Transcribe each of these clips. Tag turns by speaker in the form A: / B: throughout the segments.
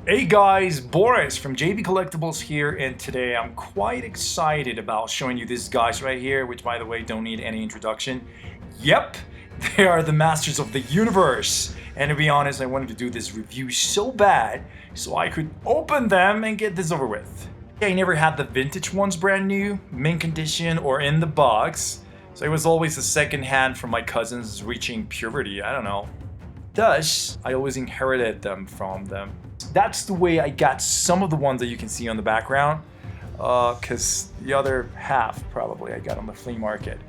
A: Hey guys, Boris from JB Collectibles here, and today I'm quite excited about showing you these guys right here, which by the way don't need any introduction. Yep, they are the masters of the universe. And to be honest, I wanted to do this review so bad so I could open them and get this over with. I never had the vintage ones brand new, mint condition, or in the box, so it was always a second hand from my cousins reaching puberty, I don't know. Thus, I always inherited them from them. That's the way I got some of the ones that you can see on the background, because the other half probably I got on the flea market.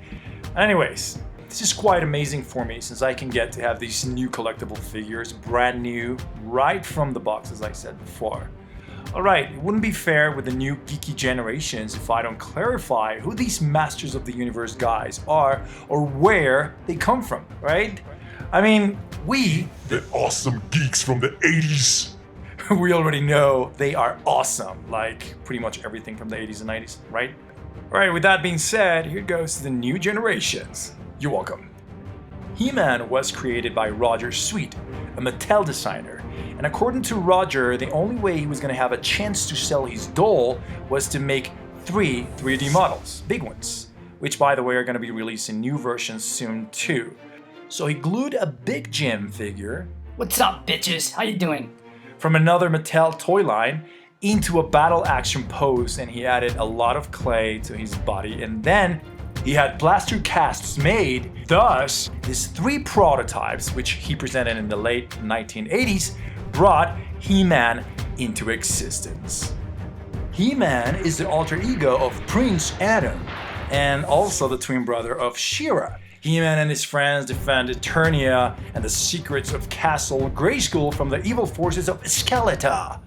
A: Anyways, this is quite amazing for me since I can get to have these new collectible figures brand new right from the box, as I said before. Alright, it wouldn't be fair with the new geeky generations if I don't clarify who these Masters of the Universe guys are or where they come from, right? I mean,
B: the awesome geeks from the 80s.
A: We already know they are awesome, like pretty much everything from the 80s and 90s, right? Alright, with that being said, here goes to the new generations. You're welcome. He-Man was created by Roger Sweet, a Mattel designer, and according to Roger, the only way he was going to have a chance to sell his doll was to make 3 3D models, big ones, which by the way are going to be releasing new versions soon too. So he glued a Big Jim figure,
C: What's up, bitches? How you doing?
A: from another Mattel toy line into a battle action pose, and he added a lot of clay to his body, and then he had plaster casts made. Thus, his 3 prototypes, which he presented in the late 1980s, brought He-Man into existence. He-Man is the alter ego of Prince Adam, and also the twin brother of She-Ra. He-Man and his friends defend Eternia and the secrets of Castle Grayskull from the evil forces of Skeleta.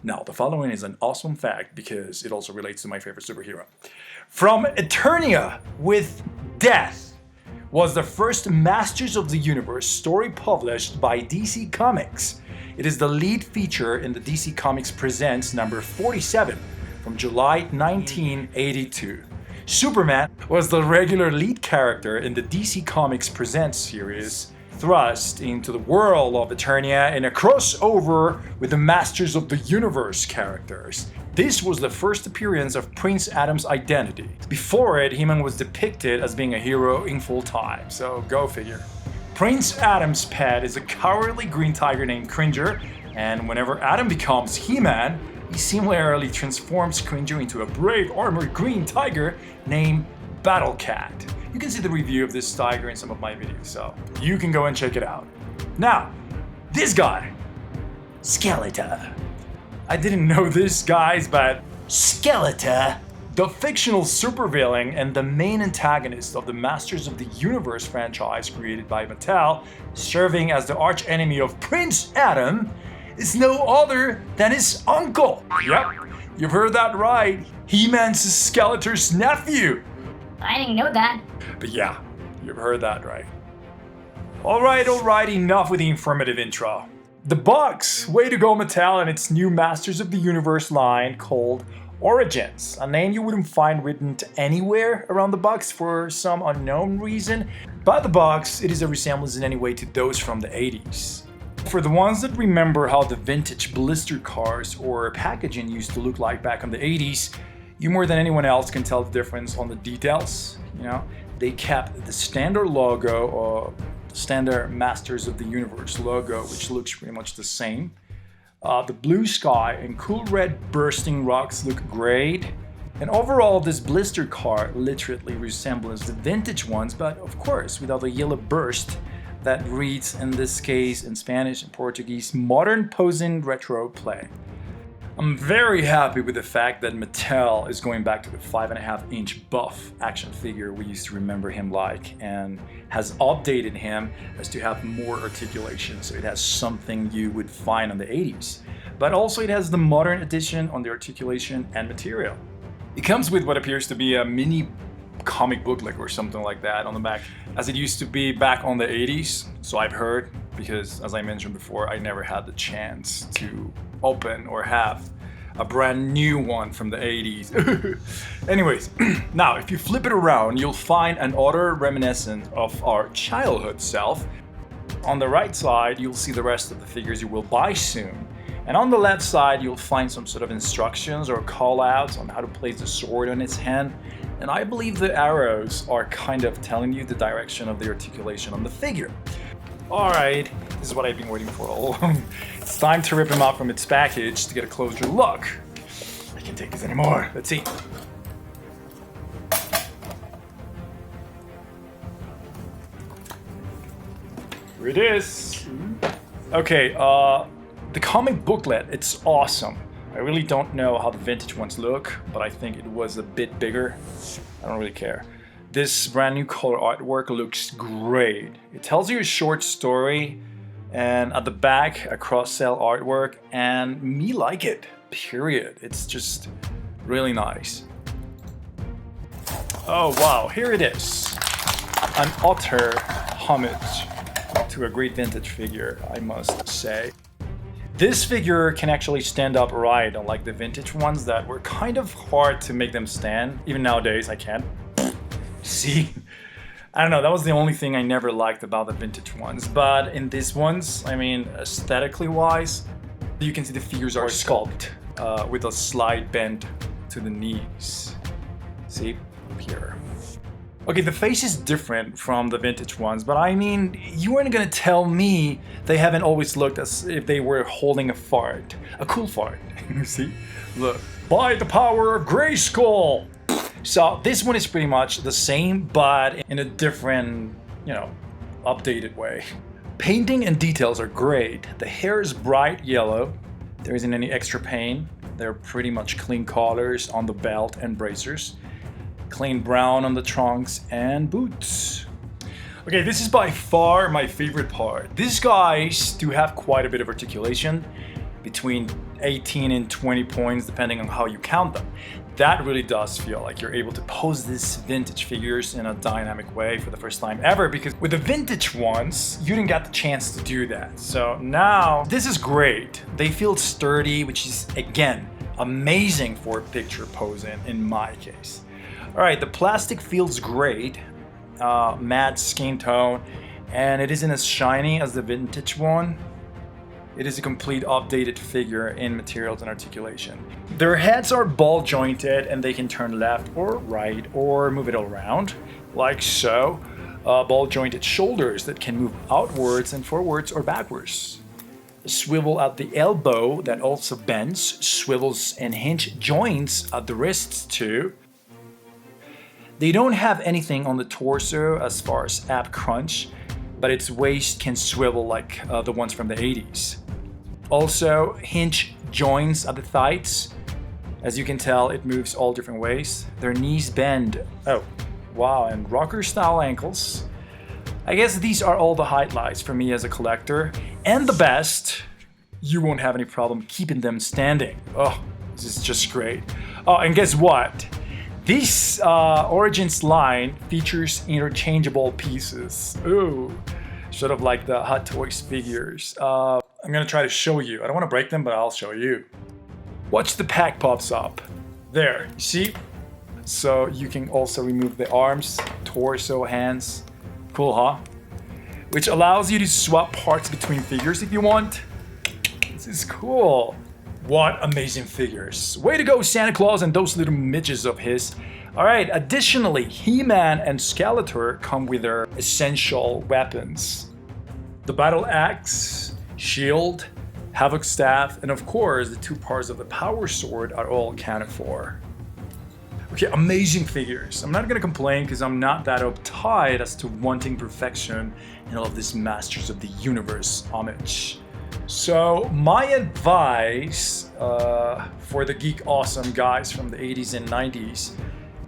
A: Now, the following is an awesome fact because it also relates to my favorite superhero. From Eternia with Death was the first Masters of the Universe story published by DC Comics. It is the lead feature in the DC Comics Presents number 47 from July 1982. Superman was the regular lead character in the DC Comics Presents series, thrust into the world of Eternia in a crossover with the Masters of the Universe characters. This was the first appearance of Prince Adam's identity. Before it, He-Man was depicted as being a hero in full time, so go figure. Prince Adam's pet is a cowardly green tiger named Cringer, and whenever Adam becomes He-Man, he similarly transforms Cringer into a brave armored green tiger named Battle Cat. You can see the review of this tiger in some of my videos, so you can go and check it out. Now, this guy, Skeleta. I didn't know this, guys, but Skeleta, the fictional supervillain and the main antagonist of the Masters of the Universe franchise created by Mattel, serving as the archenemy of Prince Adam, is no other than his uncle. Yep, you've heard that right. He-Man's Skeletor's nephew.
C: I didn't know that.
A: But yeah, you've heard that right. Alright, enough with the informative intro. The box, way to go Mattel and its new Masters of the Universe line called Origins, a name you wouldn't find written anywhere around the box for some unknown reason. By the box, it is a resemblance in any way to those from the 80s. For the ones that remember how the vintage blister cards or packaging used to look like back in the 80s, you more than anyone else can tell the difference on the details. You know, they kept the standard logo or standard Masters of the Universe logo, which looks pretty much the same. The blue sky and cool red bursting rocks look great. And overall, this blister card literally resembles the vintage ones, but of course without the yellow burst that reads, in this case in Spanish and Portuguese, Modern Posing Retro Play. I'm very happy with the fact that Mattel is going back to the 5.5-inch buff action figure we used to remember him like, and has updated him as to have more articulation, so it has something you would find on the 80s. But also it has the modern edition on the articulation and material. It comes with what appears to be a mini comic booklet or something like that on the back, as it used to be back on the 80s, so I've heard, because as I mentioned before, I never had the chance to open or have a brand new one from the 80s. Anyways, now if you flip it around, you'll find an order reminiscent of our childhood self. On the right side, you'll see the rest of the figures you will buy soon, And on the left side, you'll find some sort of instructions or call-outs on how to place the sword on its hand. And I believe the arrows are kind of telling you the direction of the articulation on the figure. Alright, this is what I've been waiting for all along. It's time to rip him out from its package to get a closer look. I can't take this anymore. Let's see. Here it is. Okay, the comic booklet, it's awesome. I really don't know how the vintage ones look, but I think it was a bit bigger. I don't really care. This brand new color artwork looks great. It tells you a short story, and at the back, a cross-sell artwork, and me like it, period. It's just really nice. Oh wow, here it is. An utter homage to a great vintage figure, I must say. This figure can actually stand upright, unlike the vintage ones that were kind of hard to make them stand. Even nowadays, I can't. See? I don't know, that was the only thing I never liked about the vintage ones. But in these ones, I mean, aesthetically wise, you can see the figures are sculpted with a slight bend to the knees. See? Up here. Okay, the face is different from the vintage ones, but I mean, you weren't gonna tell me they haven't always looked as if they were holding a fart. A cool fart. See? Look. By the power of Grayskull! So this one is pretty much the same, but in a different, you know, updated way. Painting and details are great. The hair is bright yellow. There isn't any extra paint. They're pretty much clean colors on the belt and bracers. Clean brown on the trunks and boots. Okay, this is by far my favorite part. These guys do have quite a bit of articulation, between 18 and 20 points depending on how you count them. That really does feel like you're able to pose these vintage figures in a dynamic way for the first time ever, because with the vintage ones, you didn't get the chance to do that. So now, this is great. They feel sturdy, which is, again, amazing for picture posing in my case. Alright, the plastic feels great, matte skin tone, and it isn't as shiny as the vintage one. It is a complete updated figure in materials and articulation. Their heads are ball jointed and they can turn left or right or move it all around, like so. Ball jointed shoulders that can move outwards and forwards or backwards. A swivel at the elbow that also bends, swivels and hinge joints at the wrists too. They don't have anything on the torso as far as ab crunch, but its waist can swivel like the ones from the 80s. Also, hinge joints at the thighs. As you can tell, it moves all different ways. Their knees bend. Oh, wow, and rocker style ankles. I guess these are all the highlights for me as a collector. And the best, you won't have any problem keeping them standing. Oh, this is just great. Oh, and guess what? This Origins line features interchangeable pieces. Ooh, sort of like the Hot Toys figures. I'm gonna try to show you. I don't want to break them, but I'll show you. Watch the pack pops up. There, you see? So you can also remove the arms, torso, hands. Cool, huh? Which allows you to swap parts between figures if you want. This is cool. What amazing figures. Way to go, Santa Claus and those little midgets of his. Alright, additionally, He-Man and Skeletor come with their essential weapons. The battle axe, shield, havoc staff, and of course, the two parts of the power sword are all accounted for. Okay, amazing figures. I'm not gonna complain because I'm not that uptight as to wanting perfection in all of this Masters of the Universe homage. So my advice for the geek awesome guys from the 80s and 90s,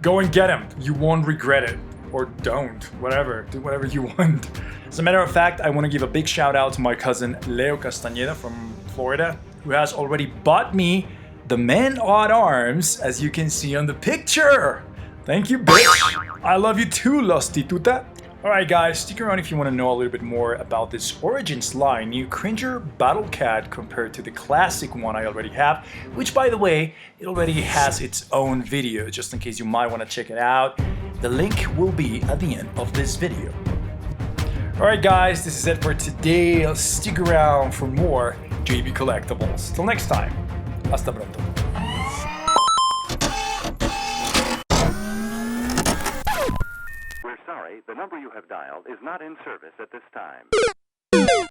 A: go and get them. You won't regret it. Or don't, whatever, do whatever you want. As a matter of fact, I want to give a big shout out to my cousin Leo Castañeda from Florida, who has already bought me the man-at-arms, as you can see on the picture. Thank you, bitch. I love you too, Lostituta. Alright guys, stick around if you want to know a little bit more about this Origins line, new Cringer Battle Cat compared to the classic one I already have, which by the way, it already has its own video, just in case you might want to check it out. The link will be at the end of this video. Alright guys, this is it for today. Stick around for more JB Collectibles. Till next time, hasta pronto.
D: We're sorry, the number you have dialed is not in service at this time.